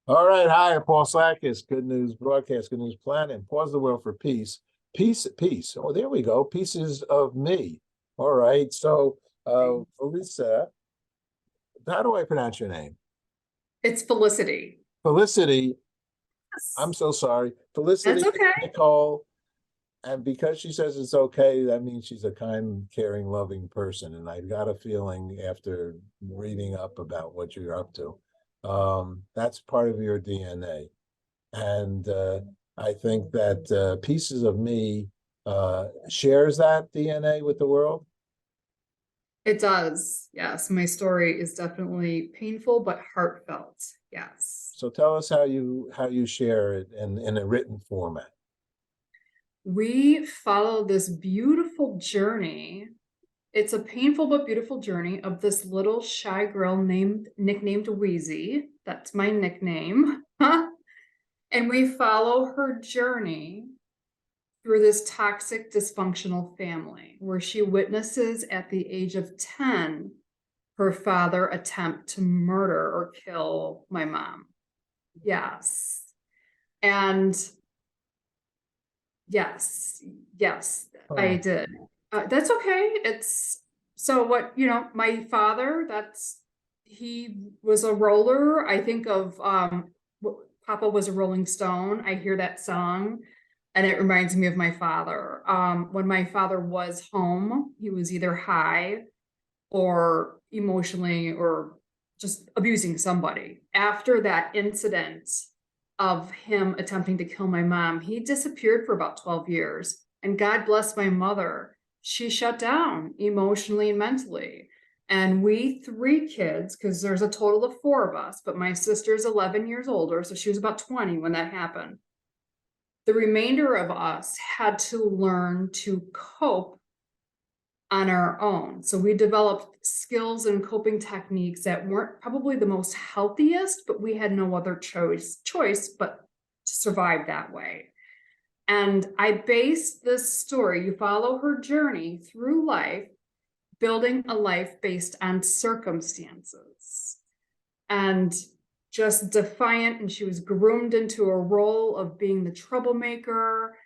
All right. Hi, Paul Sakis. Good News Broadcast, Good News Planet, and Pause the World for Peace. Peace, peace. Oh, there we go. Pieces of me. All right. So, Felisa, how do I pronounce your name? It's Felicity. Felicity. Yes. I'm so sorry. That's Felicity okay. Nicole. And because she says it's okay, that means she's a kind, caring, loving person. And I got a feeling after reading up about what you're up to, that's part of your DNA. And I think that pieces of me shares that DNA with the world. It does. Yes. My story is definitely painful but heartfelt. Yes. So tell us how you share it in a written format. We follow this beautiful journey. It's a painful but beautiful journey of this little shy girl nicknamed Wheezy. That's my nickname. And we follow her journey through this toxic, dysfunctional family where she witnesses at the age of 10 her father attempt to murder or kill my mom. Yes. And yes, yes, I Oh, did. That's okay. It's so my father, he was a roller. I think of Papa was a Rolling Stone. I hear that song and it reminds me of my father. When my father was home, he was either high or emotionally or just abusing somebody. After that incident of him attempting to kill my mom, he disappeared for about 12 years. And God bless my mother. She shut down emotionally and mentally. And we three kids, because there's a total of four of us, but my sister's 11 years older, so she was about 20 when that happened. The remainder of us had to learn to cope on our own. So we developed skills and coping techniques that weren't probably the most healthiest, but we had no other choice but to survive that way. And I base this story, you follow her journey through life, building a life based on circumstances. And just defiant, and she was groomed into a role of being the troublemaker,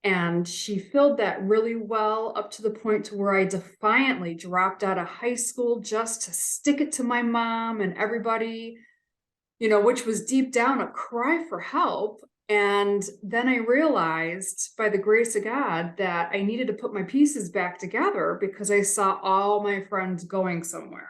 and she filled that really well up to the point to where I defiantly dropped out of high school just to stick it to my mom and everybody, which was deep down a cry for help. And then I realized by the grace of God that I needed to put my pieces back together because I saw all my friends going somewhere.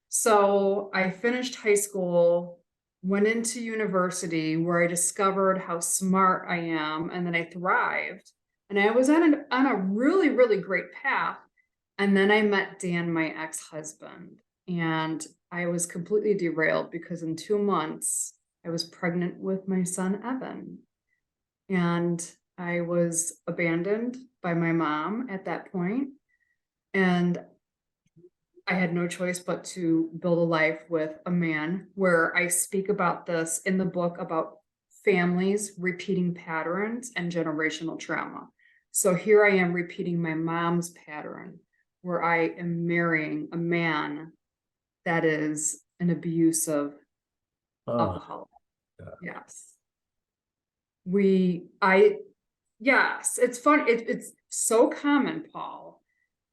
So I finished high school, went into university where I discovered how smart I am and that I thrived. And I was on a really, really great path. And then I met Dan, my ex-husband, and I was completely derailed because in 2 months I was pregnant with my son, Evan. And I was abandoned by my mom at that point. And I had no choice but to build a life with a man where I speak about this in the book about families repeating patterns and generational trauma. So here I am repeating my mom's pattern where I am marrying a man that is an abusive oh, alcoholic. God. Yes. I, yes, it's fun. It's so common, Paul,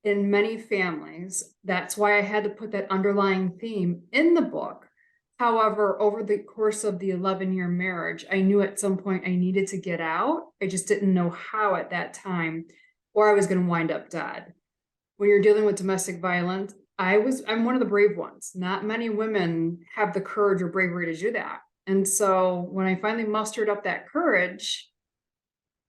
in many families. That's why I had to put that underlying theme in the book. However, over the course of the 11-year marriage, I knew at some point I needed to get out. I just didn't know how at that time, or I was going to wind up dead. When you're dealing with domestic violence, I'm one of the brave ones. Not many women have the courage or bravery to do that. And so when I finally mustered up that courage,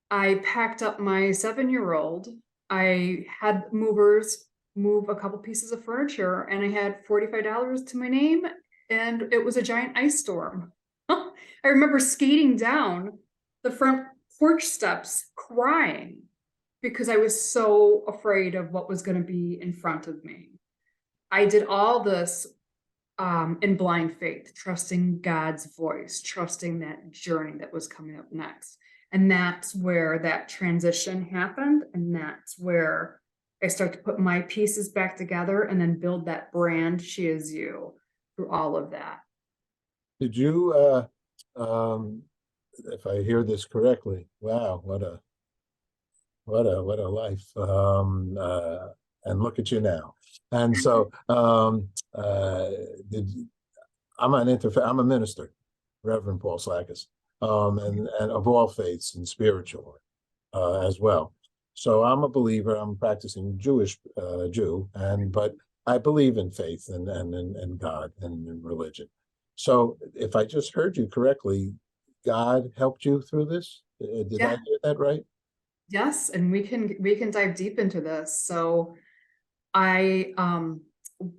I packed up my 7-year-old. I had movers move a couple pieces of furniture and I had $45 to my name and it was a giant ice storm. I remember skating down the front porch steps crying because I was so afraid of what was going to be in front of me. I did all this in blind faith, trusting God's voice, trusting that journey that was coming up next. And that's where that transition happened. And that's where I start to put my pieces back together and then build that brand, She Is You, through all of that. Did you If I hear this correctly, wow, what a life. And look at you now. And so, did I'm a minister, Reverend Paul Slackus, and of all faiths and spiritual, as well. So I'm a believer. I'm a practicing Jewish Jew, but I believe in faith and God and in religion. So if I just heard you correctly, God helped you through this. Did I Yeah. hear that right? Yes, and we can dive deep into this. So I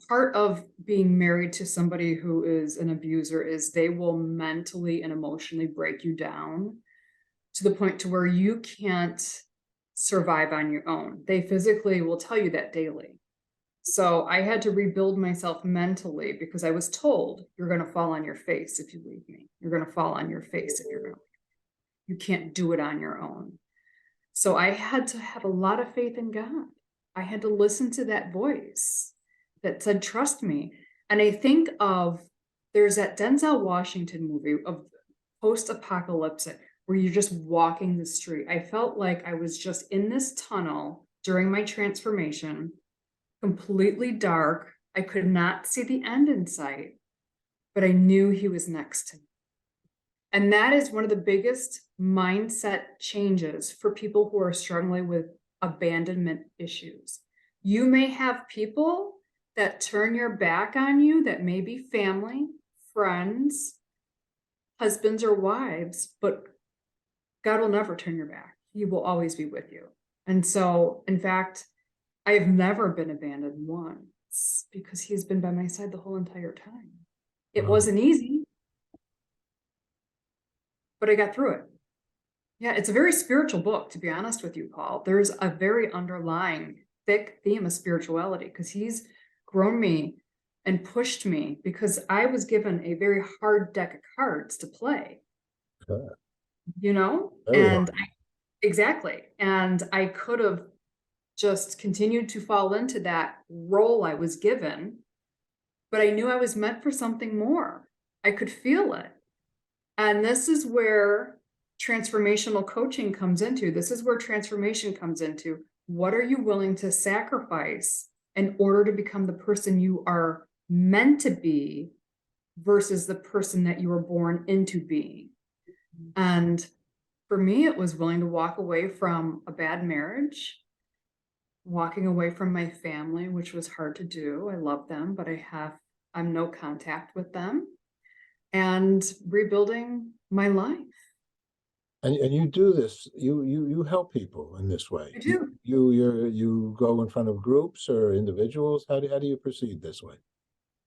part of being married to somebody who is an abuser is they will mentally and emotionally break you down to the point to where you can't survive on your own. They physically will tell you that daily. So I had to rebuild myself mentally because I was told you're going to fall on your face if you leave me. You're going to fall on your face if you're going to. You can't do it on your own. So I had to have a lot of faith in God. I had to listen to that voice that said, trust me. And I think of there's that Denzel Washington movie of post-apocalyptic where you're just walking the street. I felt like I was just in this tunnel during my transformation, completely dark. I could not see the end in sight, but I knew he was next to me. And that is one of the biggest mindset changes for people who are struggling with abandonment issues. You may have people that turn your back on you, that may be family, friends, husbands or wives, but God will never turn your back. He will always be with you. And so, in fact, I have never been abandoned once because he's been by my side the whole entire time. It wasn't easy, but I got through it. Yeah, it's a very spiritual book, to be honest with you, Paul. There's a very underlying thick theme of spirituality because he's grown me and pushed me because I was given a very hard deck of cards to play, you know? Very hard. And exactly. And I could have just continued to fall into that role I was given, but I knew I was meant for something more. I could feel it. And this is where transformational coaching comes into. This is where transformation comes into. What are you willing to sacrifice in order to become the person you are meant to be versus the person that you were born into being? And for me, it was willing to walk away from a bad marriage, walking away from my family, which was hard to do. I love them, but I'm no contact with them, and rebuilding my life. And you do this, you help people in this way. I do. You go in front of groups or individuals. How do you proceed this way?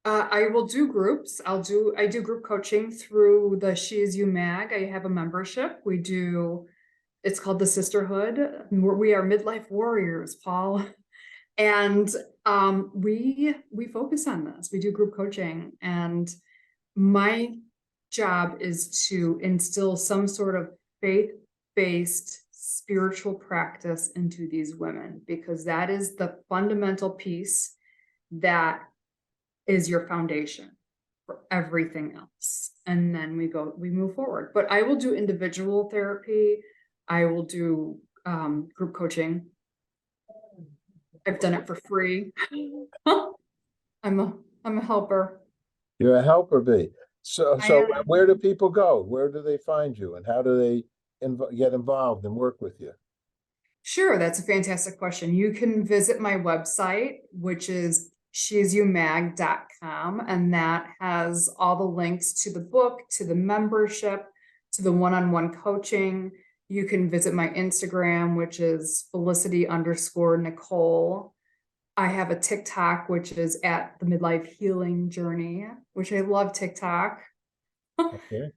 I will do groups. I do group coaching through the She Is You mag. I have a membership. It's called the Sisterhood. We are midlife warriors, Paul. And we focus on this. We do group coaching, and my job is to instill some sort of faith-based spiritual practice into these women, because that is the fundamental piece that is your foundation for everything else. And then we move forward. But I will do individual therapy. I will do group coaching. I've done it for free. I'm a helper. You're a helper bee. So I am. where do people go? Where do they find you, and how do they get involved and work with you? Sure, that's a fantastic question. You can visit my website, which is sheisyoumag.com, and that has all the links to the book, to the membership, to the one-on-one coaching. You can visit my Instagram, which is Felicity_Nicole. I have a TikTok, which is at the Midlife Healing Journey, which I love TikTok. Okay.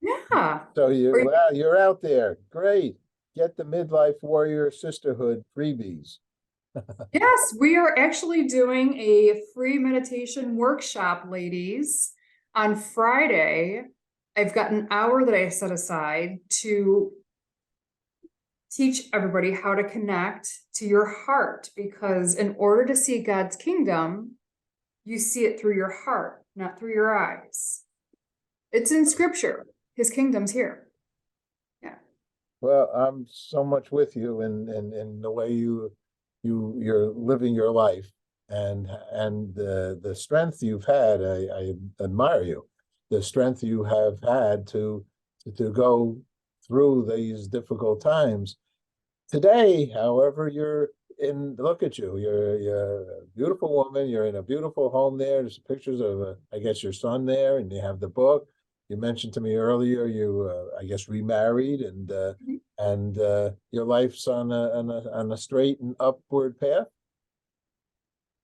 Yeah. So you're out there. Great. Get the Midlife Warrior Sisterhood freebies. Yes, we are actually doing a free meditation workshop, ladies, on Friday. I've got an hour that I set aside to teach everybody how to connect to your heart, because in order to see God's kingdom, you see it through your heart, not through your eyes. It's in scripture. his kingdom's here. Well, I'm so much with you in the way you're living your life, and the strength you've had. I admire you. The strength you have had to go through these difficult times. Today, however, look at you. You're a beautiful woman. You're in a beautiful home there. There's pictures of, I guess, your son there, and you have the book. You mentioned to me earlier you, I guess, remarried, and your life's on a straight and upward path.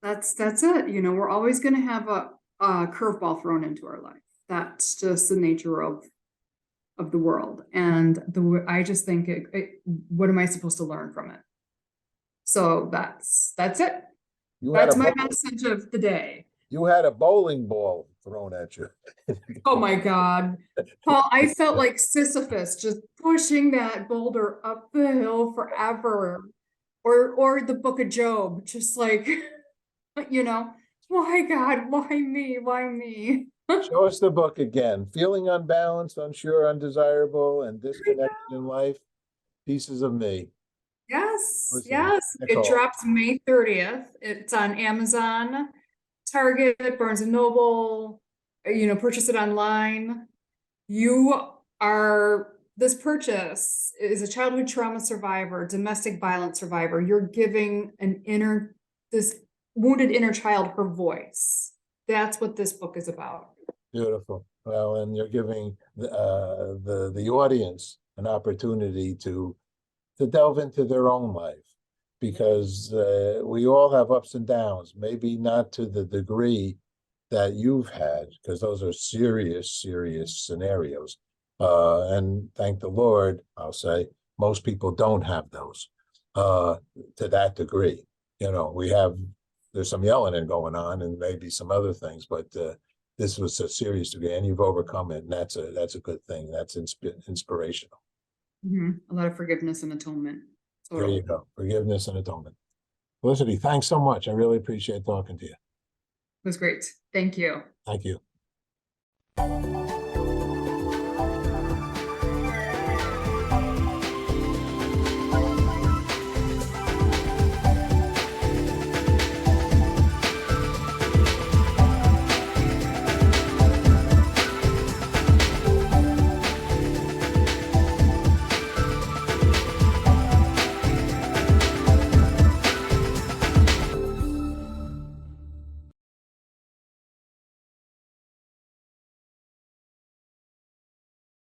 That's it. You know, we're always going to have a curveball thrown into our life. That's just the nature of the world. And I just think what am I supposed to learn from it? So that's it. That's my message of the day. You had a bowling ball thrown at you. Oh my God. Paul, I felt like Sisyphus just pushing that boulder up the hill forever. Or the book of Job, just like, you know, why God, why me, why me? Show us the book again. Feeling unbalanced, unsure, undesirable, and disconnected in life. Pieces of me. Yes, Listen, yes. Nicole. It drops May 30th. It's on Amazon, Target, Barnes and Noble. You know, purchase it online. This purchase is a childhood trauma survivor, domestic violence survivor. You're giving this wounded inner child her voice. That's what this book is about. Beautiful. Well, and you're giving the audience an opportunity to delve into their own life, because we all have ups and downs, maybe not to the degree that you've had, because those are serious scenarios. And thank the Lord, I'll say, most people don't have those to that degree. You know, there's some yelling going on and maybe some other things, but this was a serious degree, and you've overcome it, and that's a good thing. That's inspirational. A lot of forgiveness and atonement. There you go. Forgiveness and atonement. Felicity, thanks so much. I really appreciate talking to you. It was great. Thank you. Thank you.